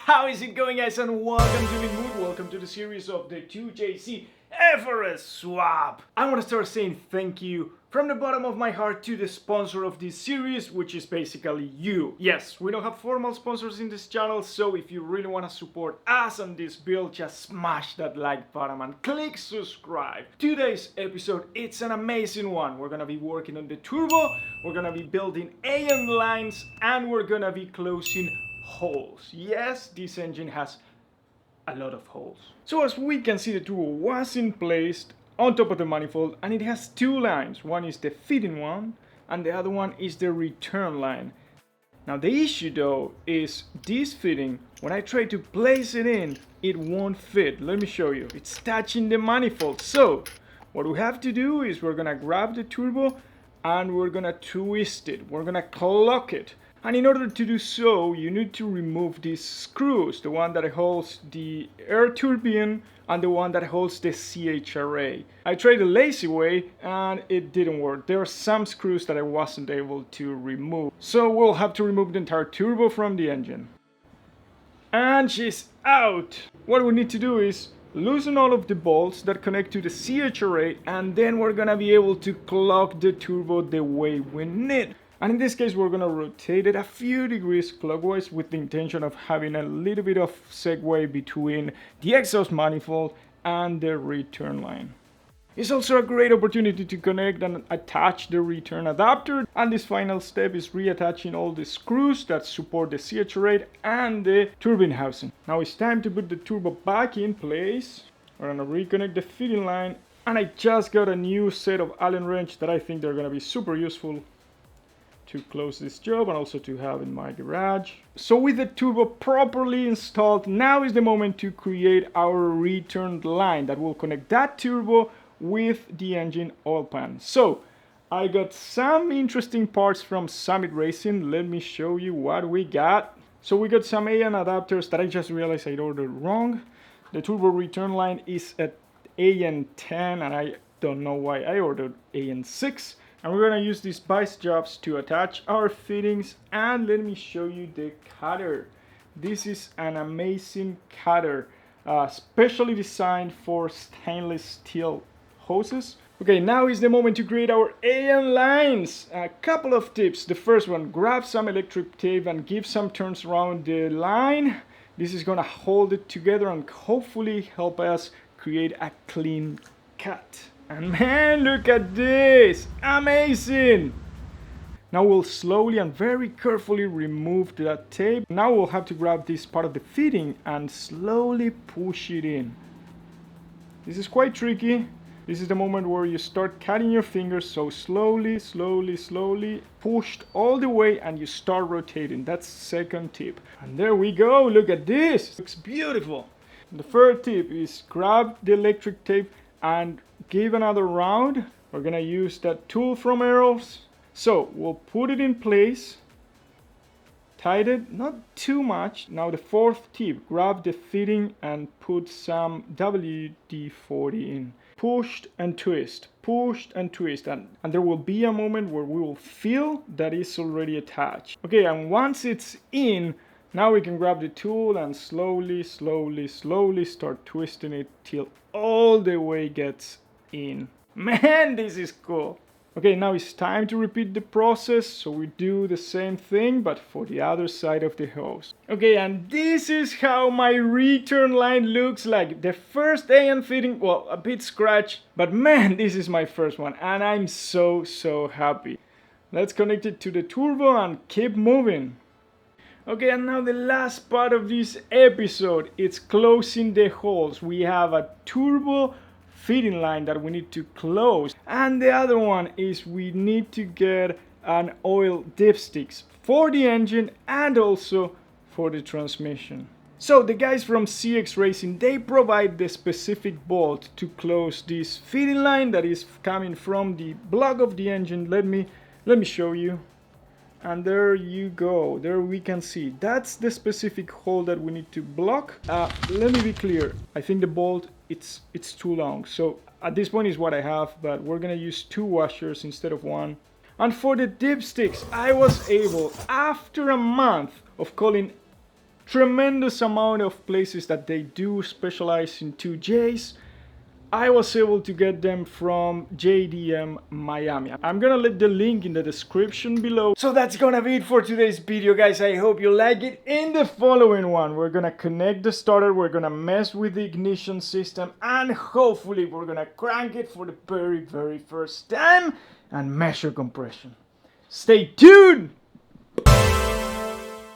How is it going, guys, and welcome to the mood. Welcome to the series of the 2JZ FRS Swap. I want to start saying thank you from the bottom of my heart to the sponsor of this series, which is basically you. Yes, we don't have formal sponsors in this channel, so if you really want to support us on this build, just smash that like button and click subscribe. Today's episode, it's an amazing one. We're gonna be working on the turbo, we're gonna be building AN lines, and we're gonna be closing holes. Yes, this engine has a lot of holes. So as we can see, the turbo was in place on top of the manifold, and it has two lines. One is the feeding one and the other one is the return line. Now the issue though is this fitting, when I try to place it in, it won't fit. Let me show you. It's touching the manifold. So what we have to do is we're gonna grab the turbo and we're gonna twist it. We're gonna clock it. And in order to do so, you need to remove these screws, the one that holds the air turbine and the one that holds the CHRA. I tried the lazy way and it didn't work. There are some screws that I wasn't able to remove. So we'll have to remove the entire turbo from the engine. And she's out! What we need to do is loosen all of the bolts that connect to the CHRA, and then we're gonna be able to clock the turbo the way we need. And in this case, we're gonna rotate it a few degrees clockwise with the intention of having a little bit of segue between the exhaust manifold and the return line. It's also a great opportunity to connect and attach the return adapter. And this final step is reattaching all the screws that support the CHRA and the turbine housing. Now it's time to put the turbo back in place. We're gonna reconnect the feeding line. And I just got a new set of Allen wrench that I think they're gonna be super useful to close this job and also to have in my garage. So with the turbo properly installed, now is the moment to create our return line that will connect that turbo with the engine oil pan. So I got some interesting parts from Summit Racing. Let me show you what we got. So we got some AN adapters that I just realized I ordered wrong. The turbo return line is at AN10 and I don't know why I ordered AN6. And we're gonna use these vice jobs to attach our fittings. And let me show you the cutter. This is an amazing cutter, specially designed for stainless steel hoses. Okay, now is the moment to create our AN lines. A couple of tips. The first one, grab some electric tape and give some turns around the line. This is gonna hold it together and hopefully help us create a clean cut. And man, look at this! Amazing! Now we'll slowly and very carefully remove that tape. Now we'll have to grab this part of the fitting and slowly push it in. This is quite tricky. This is the moment where you start cutting your fingers, so slowly, slowly, slowly, pushed all the way and you start rotating. That's the second tip. And there we go, look at this! Looks beautiful! The third tip is grab the electric tape and give another round. We're gonna use that tool from Arrows. So we'll put it in place, tight it, not too much. Now the fourth tip, grab the fitting and put some WD-40 in. Pushed and twist, pushed and twist, and there will be a moment where we will feel that it's already attached. Okay, and once it's in, now we can grab the tool and slowly, slowly, slowly start twisting it till all the way gets in. Man, this is cool. Okay, now it's time to repeat the process. So we do the same thing, but for the other side of the hose. Okay, and this is how my return line looks like. The first AN fitting, well, a bit scratched, but man, this is my first one. And I'm so happy. Let's connect it to the turbo and keep moving. Okay, and now the last part of this episode, it's closing the holes. We have a turbo fitting line that we need to close, and the other one is we need to get an oil dipsticks for the engine and also for the transmission. So the guys from CX Racing, they provide the specific bolt to close this fitting line that is coming from the block of the engine. Let me show you. And there you go, there we can see that's the specific hole that we need to block. Let me be clear, I think the bolt it's too long, so at this point is what I have, but we're gonna use 2 washers instead of 1. And for the dipsticks, I was able, after a month of calling tremendous amount of places that they do specialize in 2Js. I was able to get them from JDM Miami. I'm gonna leave the link in the description below. So that's gonna be it for today's video, guys. I hope you like it. In the following one, we're gonna connect the starter, we're gonna mess with the ignition system, and hopefully we're gonna crank it for the very first time and measure compression. Stay tuned!